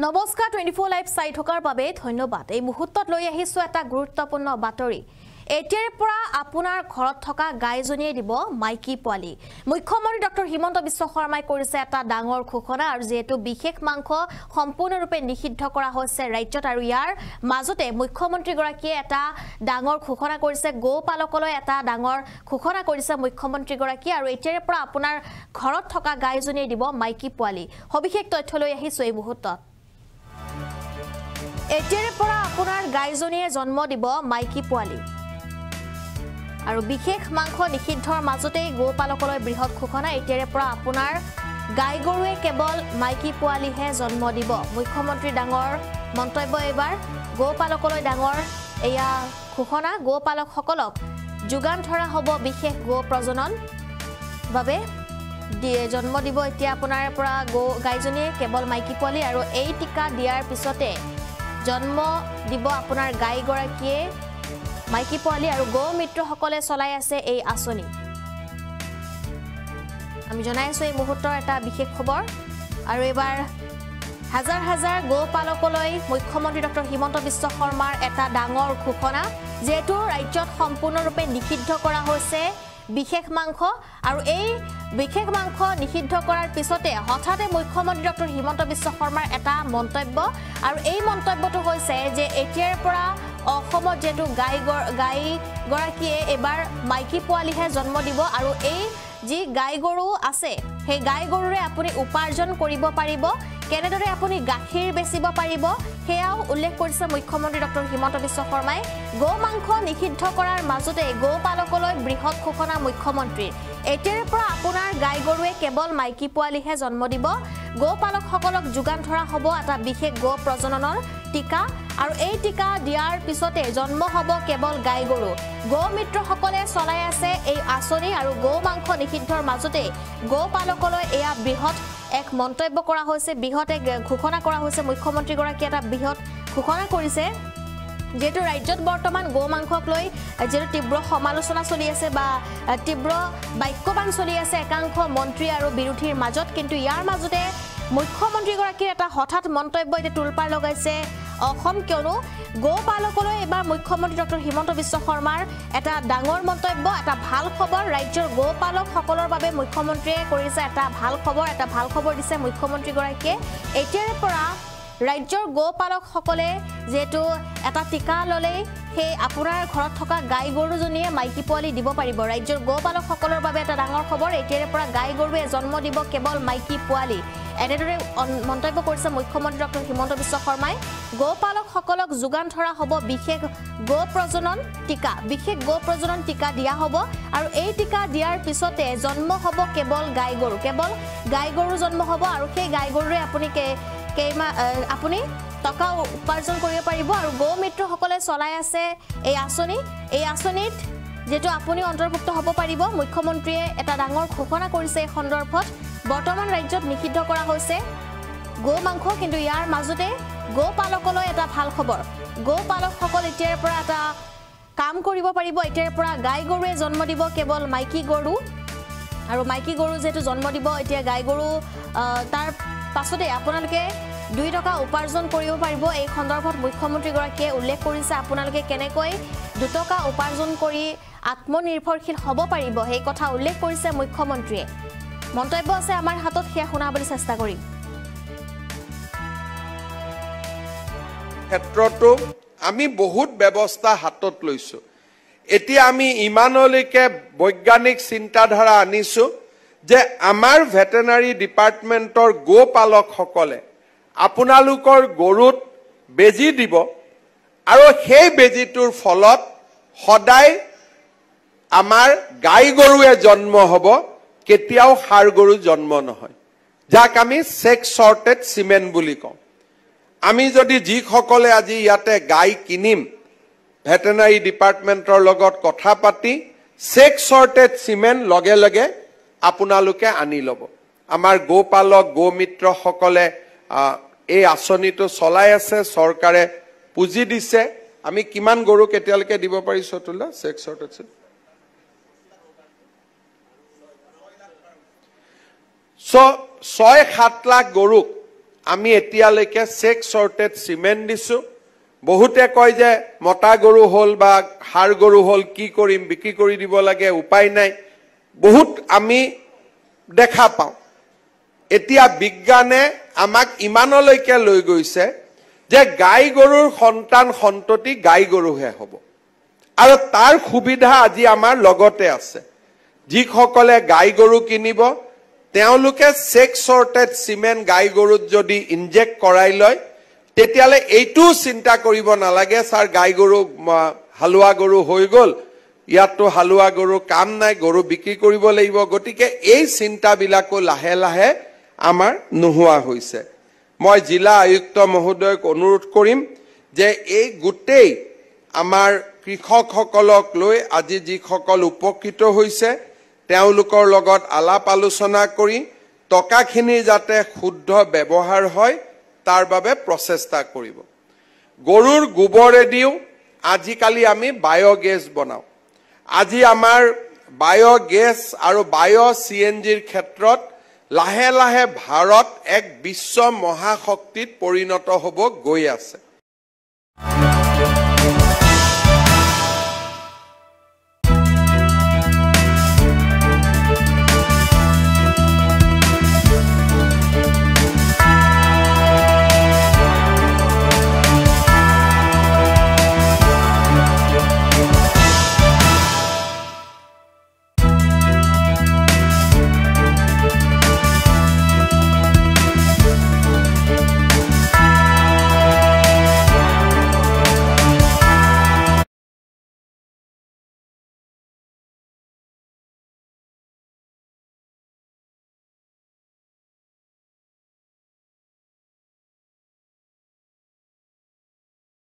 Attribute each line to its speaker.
Speaker 1: নমস্কাৰ 24 লাইভ চাই থকাৰ বাবে ধন্যবাদ। এই মুহূৰ্তত লৈ আহিছো এটা গুৰুত্বপূৰ্ণ বাতৰি। এতিয়াৰ পৰা আপোনাৰ ঘৰত থকা গাইজনীয়ে দিব মাইকী পোৱালি। মুখ্যমন্ত্ৰী ডক্টৰ হিমন্ত বিশ্ব শৰ্মাই কৰিছে এটা ডাঙৰ ঘোষণা আৰু যেহেতু বিশেষ মাংস সম্পূৰ্ণৰূপে নিষিদ্ধ কৰা হৈছে ৰাজ্যত আৰু ইয়াৰ মাজতে মুখ্যমন্ত্ৰী গৰাকীয়ে এটা ডাঙৰ ঘোষণা কৰিছে, গোপালকলৈ এটা ডাঙৰ ঘোষণা কৰিছে মুখ্যমন্ত্ৰী গৰাকী আৰু এতিয়াৰ পৰা আপোনাৰ ঘৰত থকা গাইজনীয়ে দিব মাইকী পোৱালি। সবিশেষ তথ্য লৈ আহিছো এই মুহূৰ্তত। এতিয়াৰ পৰা আপোনাৰ গাইজনীয়ে জন্ম দিব মাইকী পোৱালি আৰু বিশেষ মাংস নিষিদ্ধৰ মাজতে গোপালকলৈ বৃহৎ ঘোষণা। এতিয়াৰ পৰা আপোনাৰ গাই গৰুৱে কেৱল মাইকী পোৱালিহে জন্ম দিব। মুখ্যমন্ত্ৰী ডাঙৰ মন্তব্য এবাৰ গোপালকলৈ ডাঙৰ এয়া ঘোষণা। গোপালকসকলক যোগান ধৰা হ'ব বিশেষ গো প্ৰজনন বাবে জন্ম দিব এতিয়া আপোনাৰ পৰা গাইজনীয়ে কেৱল মাইকী পোৱালি আৰু এই টিকা দিয়াৰ পিছতে জন্ম দিব আপোনাৰ গাইগৰাকীয়ে মাইকী পোৱালি আৰু গো মিত্ৰসকলে চলাই আছে এই আঁচনি। আমি জনাইছো এই মুহূৰ্তৰ এটা বিশেষ খবৰ আৰু এবাৰ হাজাৰ হাজাৰ গোপালকলৈ মুখ্যমন্ত্ৰী ডক্টৰ হিমন্ত বিশ্ব শৰ্মাৰ এটা ডাঙৰ ঘোষণা। যেহেতু ৰাজ্যত সম্পূৰ্ণৰূপে নিষিদ্ধ কৰা হৈছে বিশেষ মাংস আৰু এই বিশেষ মাংস নিষিদ্ধ কৰাৰ পিছতে হঠাতে মুখ্যমন্ত্ৰী ডক্টৰ হিমন্ত বিশ্ব শৰ্মাৰ এটা মন্তব্য আৰু এই মন্তব্যটো হৈছে যে এতিয়াৰ পৰা অসমত যেহেতু গাইগৰাকীয়ে এবাৰ মাইকী পোৱালিহে জন্ম দিব আৰু এই যি গাই গৰু আছে সেই গাই গৰুৰে আপুনি উপাৰ্জন কৰিব পাৰিব, কেনেদৰে আপুনি গাখীৰ বেচিব পাৰিব সেয়াও উল্লেখ কৰিছে মুখ্যমন্ত্ৰী ডক্টৰ হিমন্ত বিশ্ব শৰ্মাই। গো মাংস নিষিদ্ধ কৰাৰ মাজতে গোপালকলৈ বৃহৎ ঘোষণা মুখ্যমন্ত্ৰীৰ। এতিয়াৰ পৰা আপোনাৰ গাই গৰুৱে কেৱল মাইকী পোৱালিহে জন্ম দিব। গোপালকসকলক যোগান ধৰা হ'ব এটা বিশেষ গো প্ৰজননৰ টিকা আৰু এই টিকা দিয়াৰ পিছতে জন্ম হ'ব কেৱল গাই গৰু। গো মিত্ৰসকলে চলাই আছে এই আঁচনি আৰু গো মাংস নিষিদ্ধৰ মাজতে গোপালকলৈ এয়া বৃহৎ এক মন্তব্য কৰা হৈছে, বৃহৎ এক ঘোষণা কৰা হৈছে। মুখ্যমন্ত্ৰীগৰাকীয়ে এটা বৃহৎ ঘোষণা কৰিছে যেহেতু ৰাজ্যত বৰ্তমান গো মাংসক লৈ যেহেতু তীব্ৰ সমালোচনা চলি আছে বা তীব্ৰ বাক্যবান চলি আছে একাংশ মন্ত্ৰী আৰু বিৰোধীৰ মাজত, কিন্তু ইয়াৰ মাজতে মুখ্যমন্ত্ৰীগৰাকীৰ এটা হঠাৎ মন্তব্য এতিয়া তোলপাৰ লগাইছে অসম, কিয়নো গোপালকলৈ এবাৰ মুখ্যমন্ত্ৰী ডক্টৰ হিমন্ত বিশ্ব শৰ্মাৰ এটা ডাঙৰ মন্তব্য, এটা ভাল খবৰ ৰাজ্যৰ গোপালকসকলৰ বাবে মুখ্যমন্ত্ৰীয়ে কৰিছে এটা ভাল খবৰ দিছে মুখ্যমন্ত্ৰীগৰাকীয়ে। এতিয়াৰ পৰা ৰাজ্যৰ গোপালকসকলে যেহেতু এটা টিকা ল'লেই সেই আপোনাৰ ঘৰত থকা গাই গৰুজনীয়ে মাইকী পোৱালি দিব পাৰিব। ৰাজ্যৰ গোপালকসকলৰ বাবে এটা ডাঙৰ খবৰ, এতিয়াৰ পৰা গাই গৰুৱে জন্ম দিব কেৱল মাইকী পোৱালি। এনেদৰে মন্তব্য কৰিছে মুখ্যমন্ত্ৰী ডক্টৰ হিমন্ত বিশ্ব শৰ্মাই। গোপালকসকলক যোগান ধৰা হ'ব বিশেষ গো প্ৰজনন টিকা, বিশেষ গো প্ৰজনন টিকা দিয়া হ'ব আৰু এই টিকা দিয়াৰ পিছতে জন্ম হ'ব কেৱল গাই গৰু, কেৱল গাই গৰু জন্ম হ'ব আৰু সেই গাই গৰুৰে আপুনি টকা উপাৰ্জন কৰিব পাৰিব আৰু গো মিত্ৰসকলে চলাই আছে এই আঁচনি। এই আঁচনিত যেহেতু আপুনি অন্তৰ্ভুক্ত হ'ব পাৰিব। মুখ্যমন্ত্ৰীয়ে এটা ডাঙৰ ঘোষণা কৰিছে এই সন্দৰ্ভত। বৰ্তমান ৰাজ্যত নিষিদ্ধ কৰা হৈছে গো মাংস, কিন্তু ইয়াৰ মাজতে গোপালকলৈ এটা ভাল খবৰ। গোপালকসকল এতিয়াৰ পৰা এটা কাম কৰিব পাৰিব। এতিয়াৰ পৰা গাই গৰুৱে জন্ম দিব কেৱল মাইকী গৰু আৰু মাইকী গৰু যেহেতু জন্ম দিব এতিয়া গাই গৰু, তাৰ পাছতে আপোনালোকে 2 টকা উপাৰ্জন কৰিব পাৰিব। এই সন্দৰ্ভত মুখ্যমন্ত্ৰীগৰাকীয়ে উল্লেখ কৰিছে আপোনালোকে কেনেকৈ 2 টকা উপাৰ্জন কৰি আত্মনিৰ্ভৰশীল হ'ব পাৰিব সেই কথা উল্লেখ কৰিছে মুখ্যমন্ত্ৰীয়ে। মন্তব্য আছে আমাৰ হাতত, সেয়া শুনাবলৈ চেষ্টা কৰিম।
Speaker 2: ক্ষেত্ৰতো আমি বহুত ব্যৱস্থা হাতত লৈছো। এতিয়া আমি ইমানলৈকে বৈজ্ঞানিক চিন্তাধাৰা আনিছো যে আমাৰ ভেটেনাৰী ডিপাৰ্টমেণ্টৰ গোপালকসকলে আপোনালোকৰ গৰুত বেজী দিব আৰু সেই বেজীটোৰ ফলত সদায় আমাৰ গাই গৰুৱে জন্ম হ'ব, কেতিয়াও ষাঁড় গৰু জন্ম নহয়, যাক আমি ছেক্স চৰ্টেড চিমেন বুলি কওঁ। আমি যদি যিসকলে আজি ইয়াতে গাই কিনিম ভেটেনাৰী ডিপাৰ্টমেণ্টৰ লগত কথা পাতি ছেক্স চৰ্টেড চিমেন লগে লগে আপোনালোকে আনি ল'ব। আমাৰ গোপালক গোমিত্ৰসকলে এই আঁচনিটো চলাই আছে, চৰকাৰে পুঁজি দিছে। আমি কিমান গৰু কেতিয়ালৈকে দিব পাৰিছো তোলা ছেক্স চৰ্টেড চিমেন? 6-7 লাখ গৰুক আমি এতিয়ালৈকে চেক চৰ্টেড চিমেণ্ট দিছো বহুতে কয় যে মতা গৰু হল বা হাড় গৰু হল কি কৰিম বিক্ৰী কৰি দিব লাগে উপায় নাই বহুত আমি দেখা পাওঁ এতিয়া বিজ্ঞানে আমাক ইমানলৈকে লৈ গৈছে যে গাই গৰুৰ সন্তান সন্ততি গাই গৰুহে হ'ব আৰু তাৰ সুবিধা আজি আমাৰ লগতে আছে যিসকলে গাই গৰু কিনিব তেওঁলোকে চেক চৰ্টেড চিমেণ্ট গাই গৰুত যদি ইনজেক্ট কৰাই লয় তেতিয়ালে এইটো চিন্তা কৰিব নালাগে স্যাৰ গাই গৰু হালুৱা গৰু হৈ গল ইয়াতো হালুৱা গৰু কাম নাই গৰু বিক্ৰী কৰিব লাগিব গতিকে এই চিন্তাবিলাকো লাহে লাহে আমাৰ নোহোৱা হৈছে মই জিলা আয়ুক্ত মহোদয়ক অনুৰোধ কৰিম যে এই গোটেই আমাৰ কৃষকসকলক লৈ আজি যিসকল উপকৃত হৈছে তেওঁলোকৰ লগত আলাপ আলোচনা কৰি টকাখিনি যাতে শুদ্ধ ব্যৱহাৰ হয় তাৰ বাবে প্ৰচেষ্টা কৰিব গৰুৰ গোবৰেদিও আজিকালি আমি বায়োগেছ বনাও আজি আমাৰ বায়োগেছ আৰু বায়ো সিএনজিৰ ক্ষেত্ৰত লাহে লাহে ভাৰত এক বিশ্ব মহাশক্তিত পৰিণত হ'ব গৈ আছে